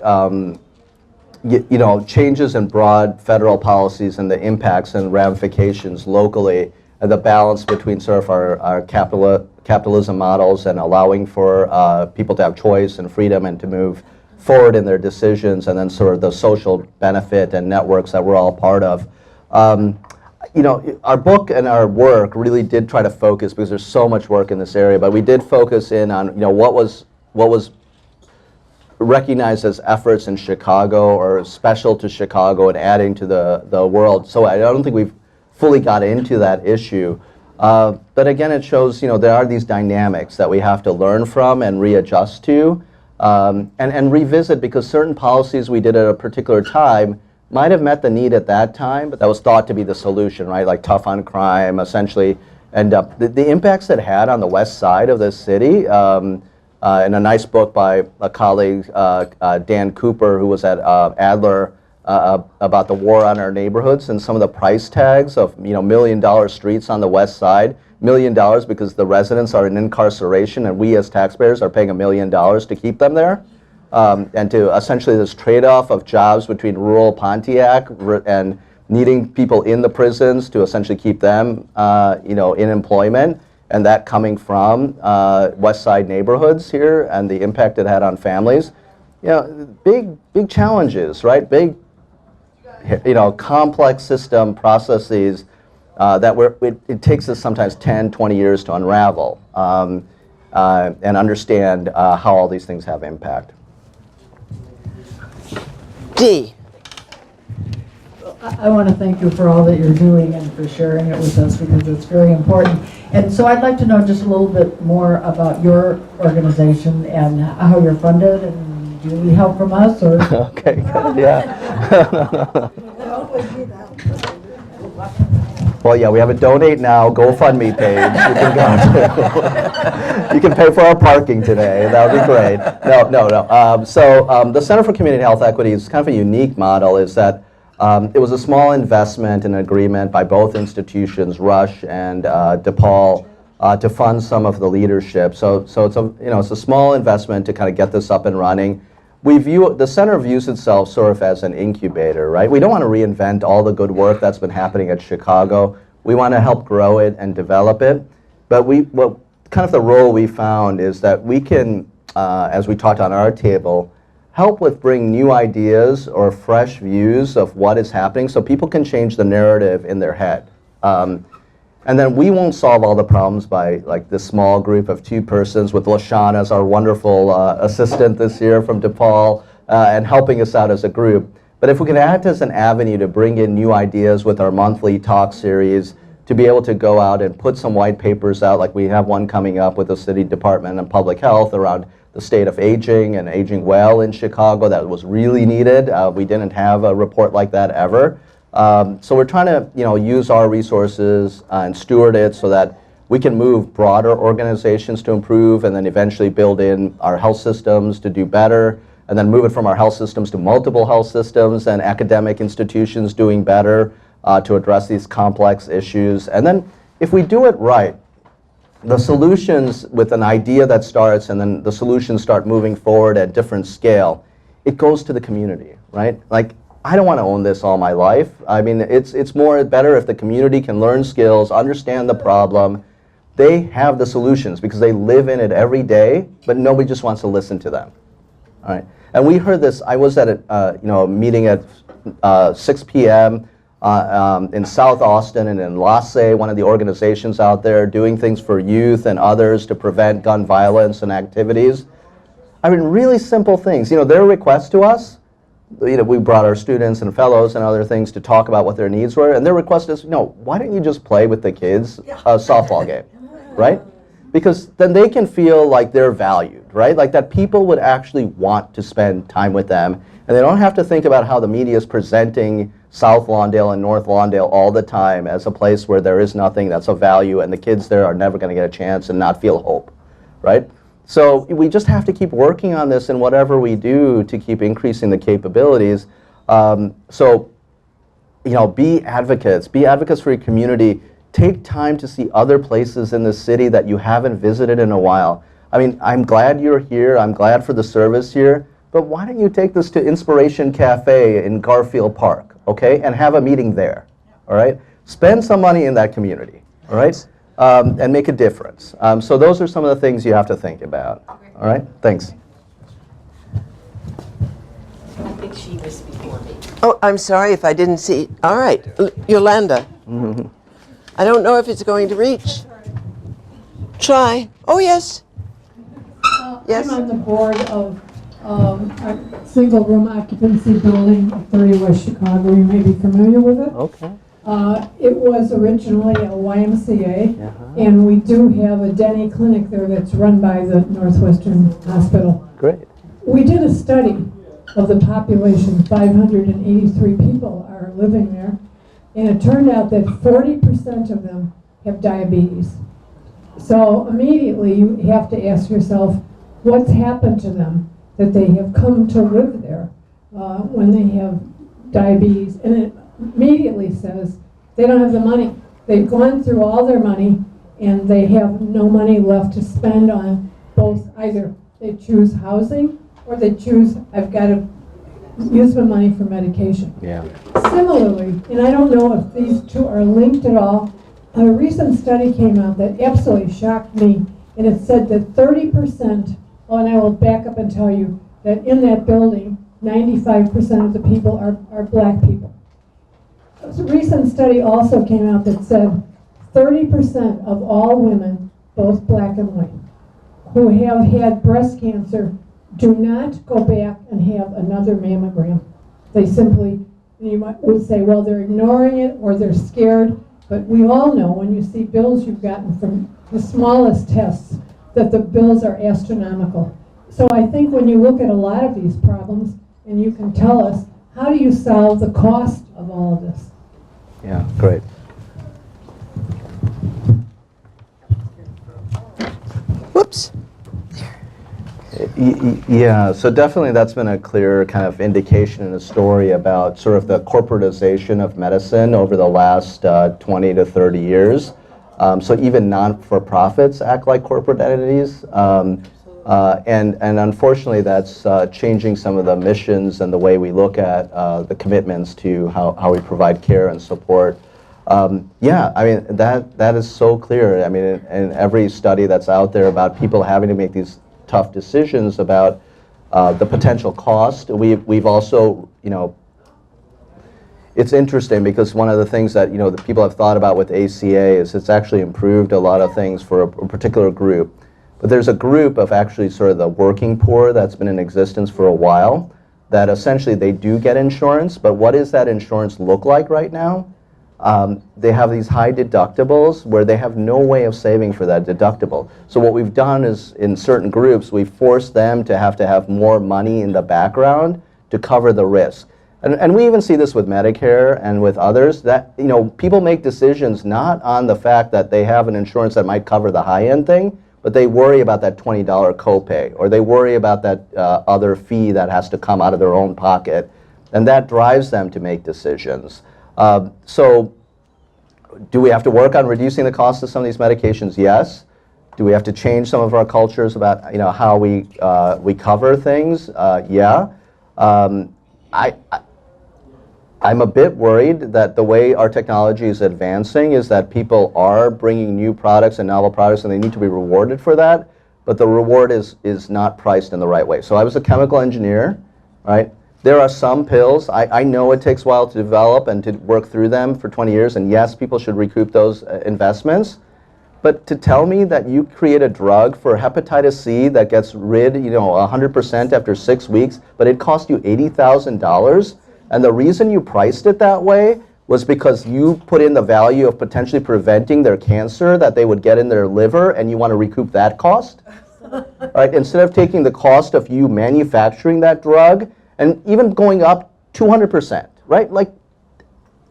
S3: changes in broad federal policies and the impacts and ramifications locally, and the balance between sort of our capitalism models and allowing for people to have choice and freedom and to move forward in their decisions, and then sort of the social benefit and networks that we're all part of. Our book and our work really did try to focus, because there's so much work in this area, but we did focus in on what was recognized as efforts in Chicago or special to Chicago and adding to the world. So I don't think we've fully got into that issue. But again, it shows there are these dynamics that we have to learn from and readjust to, and revisit, because certain policies we did at a particular time might have met the need at that time, but that was thought to be the solution, right? Like tough on crime, essentially. And the impacts it had on the west side of the city, in a nice book by a colleague, Dan Cooper, who was at Adlai, about the war on our neighborhoods and some of the price tags of $1 million streets on the west side. $1 million because the residents are in incarceration and we as taxpayers are paying $1 million to keep them there. And to essentially this trade-off of jobs between rural Pontiac and needing people in the prisons to essentially keep them in employment, and that coming from west side neighborhoods here and the impact it had on families. Big challenges, right? Big complex system processes that it takes us sometimes 10, 20 years to unravel and understand how all these things have impact.
S2: D.
S6: I want to thank you for all that you're doing and for sharing it with us, because it's very important. And so I'd like to know just a little bit more about your organization and how you're funded, and do you need help from us, or?
S3: Okay, good, yeah. Well, yeah, we have a donate now GoFundMe page. You can go to. You can pay for our parking today. That would be great. No. So the Center for Community Health Equity is kind of a unique model. Is that it was a small investment and agreement by both institutions, Rush and DePaul, to fund some of the leadership. So it's a small investment to kind of get this up and running. The center views itself sort of as an incubator, right? We don't want to reinvent all the good work that's been happening at Chicago. We want to help grow it and develop it. But kind of the role we found is that we can, as we talked on our table, help with bring new ideas or fresh views of what is happening, so people can change the narrative in their head. And then we won't solve all the problems by like this small group of 2 persons with LaShawn as our wonderful assistant this year from DePaul and helping us out as a group. But if we can act as an avenue to bring in new ideas with our monthly talk series, to be able to go out and put some white papers out, like we have one coming up with the City Department of Public Health around the state of aging and aging well in Chicago, that was really needed. We didn't have a report like that ever. So we're trying to use our resources and steward it so that we can move broader organizations to improve, and then eventually build in our health systems to do better, and then move it from our health systems to multiple health systems and academic institutions doing better to address these complex issues. And then if we do it right, the solutions with an idea that starts and then the solutions start moving forward at different scale, it goes to the community, right? Like, I don't want to own this all my life. I mean, it's more better if the community can learn skills, understand the problem. They have the solutions because they live in it every day, but nobody just wants to listen to them. All right. And we heard this. I was at a meeting at 6 p.m. In South Austin and in LASE, one of the organizations out there doing things for youth and others to prevent gun violence and activities. I mean, really simple things. Their request to us, we brought our students and fellows and other things to talk about what their needs were, and their request is, why don't you just play with the kids a softball game, right? Because then they can feel like they're valued, right? Like that people would actually want to spend time with them, and they don't have to think about how the media is presenting South Lawndale and North Lawndale all the time as a place where there is nothing that's of value, and the kids there are never going to get a chance and not feel hope, right? So we just have to keep working on this in whatever we do to keep increasing the capabilities. Be advocates for your community. Take time to see other places in the city that you haven't visited in a while. I mean, I'm glad you're here. I'm glad for the service here. but why don't you take this to Inspiration Cafe in Garfield Park, okay, and have a meeting there, all right? Spend some money in that community, all right, and make a difference. So those are some of the things you have to think about, all right? Thanks.
S7: I think she was before me.
S2: Oh, I'm sorry if I didn't see. All right, Yolanda. I don't know if it's going to reach. Try. Oh, yes. Yes.
S4: I'm on the board of a single-room occupancy building at 30 West Chicago. You may be familiar with it.
S3: Okay.
S4: It was originally a YMCA, and we do have a Denny clinic there that's run by the Northwestern Hospital.
S3: Great.
S4: We did a study of the population. 583 people are living there, and it turned out that 40% of them have diabetes. So immediately you have to ask yourself, what's happened to them that they have come to live there when they have diabetes? And it immediately says they don't have the money. They've gone through all their money and they have no money left to spend on both. Either they choose housing or they choose, I've got to use my money for medication.
S3: Yeah.
S4: Similarly, and I don't know if these two are linked at all, a recent study came out that absolutely shocked me, and it said that 30%, and I will back up and tell you that in that building, 95% of the people are black people. A recent study also came out that said 30% of all women, both black and white, who have had breast cancer do not go back and have another mammogram. They simply, you would say, well, they're ignoring it or they're scared, but we all know when you see bills you've gotten from the smallest tests that the bills are astronomical. So I think when you look at a lot of these problems and you can tell us, how do you solve the cost of all of this?
S3: Yeah, great.
S2: Whoops.
S3: Yeah, so definitely that's been a clear kind of indication in the story about sort of the corporatization of medicine over the last 20 to 30 years. So even non-for-profits act like corporate entities. And unfortunately that's changing some of the missions and the way we look at the commitments to how we provide care and support. Yeah, I mean, that is so clear. I mean, in every study that's out there about people having to make these tough decisions about the potential cost. We've also, you know, it's interesting because one of the things that, you know, the people have thought about with ACA is it's actually improved a lot of things for a particular group. But there's a group of actually sort of the working poor that's been in existence for a while that essentially they do get insurance, but what does that insurance look like right now? They have these high deductibles where they have no way of saving for that deductible. So what we've done is in certain groups, we've forced them to have more money in the background to cover the risk. And we even see this with Medicare and with others that, you know, people make decisions not on the fact that they have an insurance that might cover the high-end thing, but they worry about that $20 copay, or they worry about that other fee that has to come out of their own pocket, and that drives them to make decisions. So do we have to work on reducing the cost of some of these medications? Yes. Do we have to change some of our cultures about, you know, how we cover things? Yeah. I'm a bit worried that the way our technology is advancing is that people are bringing new products and novel products and they need to be rewarded for that, but the reward is not priced in the right way. So I was a chemical engineer, right? There are some pills, I know it takes a while to develop and to work through them for 20 years, and yes, people should recoup those investments, but to tell me that you create a drug for hepatitis C that gets rid, you know, 100% after 6 weeks, but it cost you $80,000, and the reason you priced it that way was because you put in the value of potentially preventing their cancer that they would get in their liver, and you want to recoup that cost? Right? Instead of taking the cost of you manufacturing that drug, and even going up 200%, right? Like,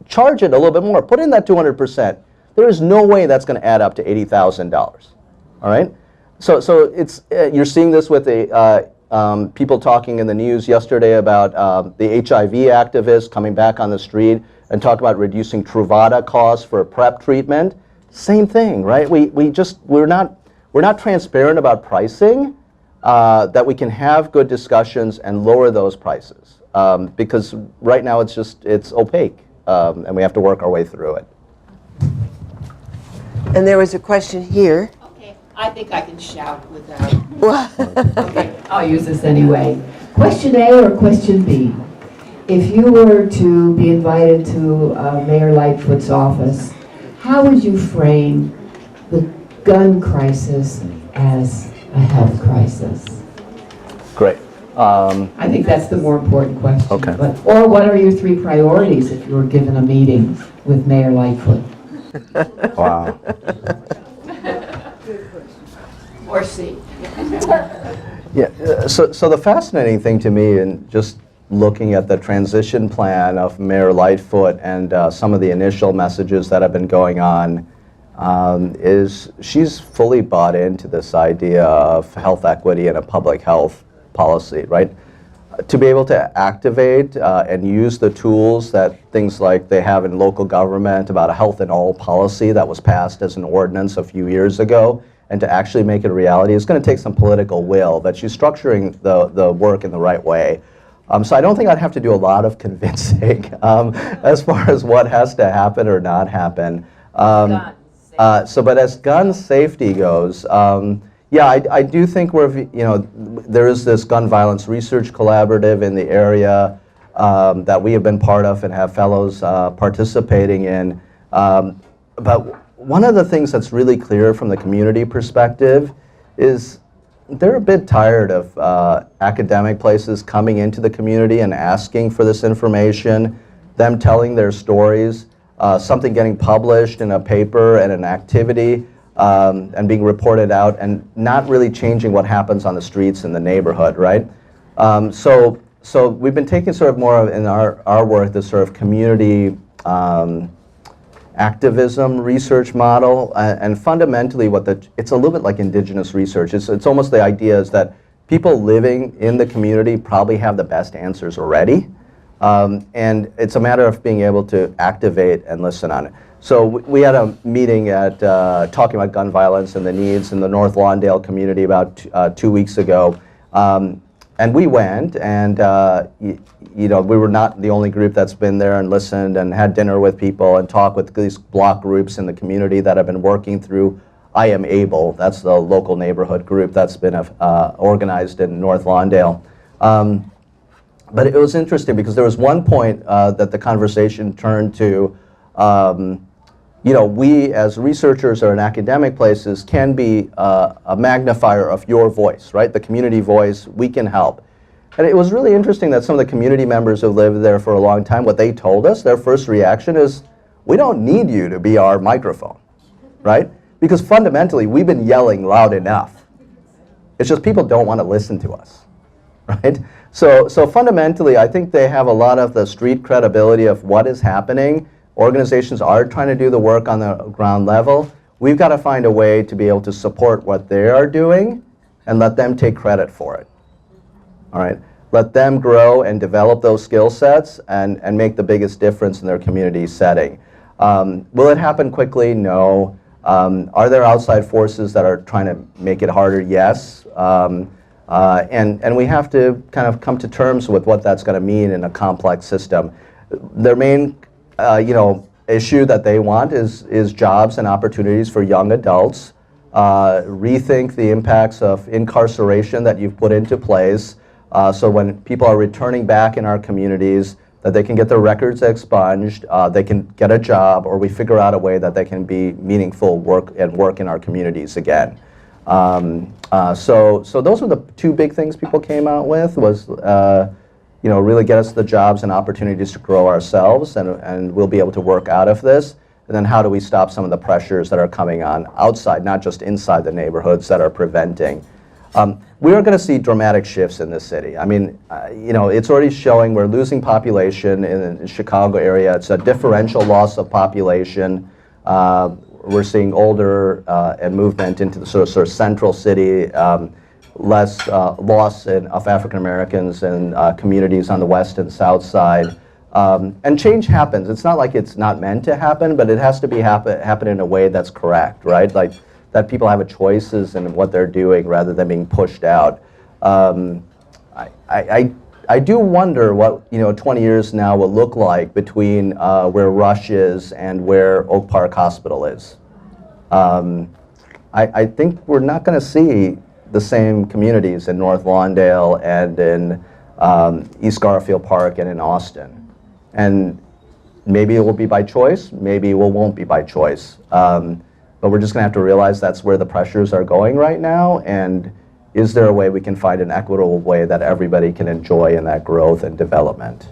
S3: charge it a little bit more. Put in that 200%. There is no way that's going to add up to $80,000. All right? So it's you're seeing this with the people talking in the news yesterday about the HIV activists coming back on the street and talk about reducing Truvada costs for PrEP treatment. Same thing, right? We're not transparent about pricing. that we can have good discussions and lower those prices. Because right now it's opaque, and we have to work our way through it.
S2: And there was a question here.
S7: Okay, I think I can shout without.
S8: Okay, I'll use this anyway. Question A or question B? If you were to be invited to Mayor Lightfoot's office, how would you frame the gun crisis as a health crisis?
S3: Great.
S8: I think that's the more important question.
S3: Okay.
S8: Or what are your 3 priorities if you were given a meeting with Mayor Lightfoot?
S3: Wow.
S7: Or C.
S3: Yeah, so the fascinating thing to me in just looking at the transition plan of Mayor Lightfoot and some of the initial messages that have been going on is she's fully bought into this idea of health equity and a public health policy, right? To be able to activate and use the tools that things like they have in local government about a health in all policy that was passed as an ordinance a few years ago, and to actually make it a reality, it's going to take some political will, but she's structuring the work in the right way. So I don't think I'd have to do a lot of convincing as far as what has to happen or not happen. But as gun safety goes, yeah, I do think there is this gun violence research collaborative in the area that we have been part of and have fellows participating in. But one of the things that's really clear from the community perspective is they're a bit tired of academic places coming into the community and asking for this information, them telling their stories, something getting published in a paper and an activity and being reported out, and not really changing what happens on the streets in the neighborhood, right? So we've been taking sort of more of in our work this sort of community activism research model, and fundamentally it's a little bit like indigenous research. It's almost the idea is that people living in the community probably have the best answers already, and it's a matter of being able to activate and listen on it. So we had a meeting at talking about gun violence and the needs in the North Lawndale community about 2 weeks ago. And we went, and we were not the only group that's been there and listened and had dinner with people and talked with these block groups in the community that have been working through I Am Able. That's the local neighborhood group that's been organized in North Lawndale. But it was interesting because there was one point that the conversation turned to, we as researchers or in academic places can be a magnifier of your voice, right? The community voice, we can help. And it was really interesting that some of the community members who lived there for a long time, what they told us, their first reaction is, we don't need you to be our microphone, right? Because fundamentally, we've been yelling loud enough. It's just people don't want to listen to us, right? So fundamentally, I think they have a lot of the street credibility of what is happening. Organizations are trying to do the work on the ground level. We've got to find a way to be able to support what they are doing and let them take credit for it. All right? Let them grow and develop those skill sets and make the biggest difference in their community setting. Will it happen quickly? No. Are there outside forces that are trying to make it harder? Yes. And we have to kind of come to terms with what that's going to mean in a complex system. Their main issue that they want is jobs and opportunities for young adults. Rethink the impacts of incarceration that you've put into place, so when people are returning back in our communities, that they can get their records expunged, they can get a job, or we figure out a way that they can be meaningful work in our communities again. So those were the 2 big things people came out with, was really get us the jobs and opportunities to grow ourselves, and we'll be able to work out of this. And then how do we stop some of the pressures that are coming on outside, not just inside the neighborhoods, that are preventing. We are going to see dramatic shifts in this city. I mean, it's already showing we're losing population in the Chicago area. It's a differential loss of population. We're seeing older and movement into the sort of central city, less loss of African Americans and communities on the west and south side. And change happens. It's not like it's not meant to happen, but it has to be happen in a way that's correct, right? Like that people have choices in what they're doing rather than being pushed out. I do wonder what 20 years now will look like between where Rush is and where Oak Park Hospital is. I think we're not going to see the same communities in North Lawndale and in East Garfield Park and in Austin. And maybe it will be by choice, maybe it won't be by choice. But we're just going to have to realize that's where the pressures are going right now. And is there a way we can find an equitable way that everybody can enjoy in that growth and development?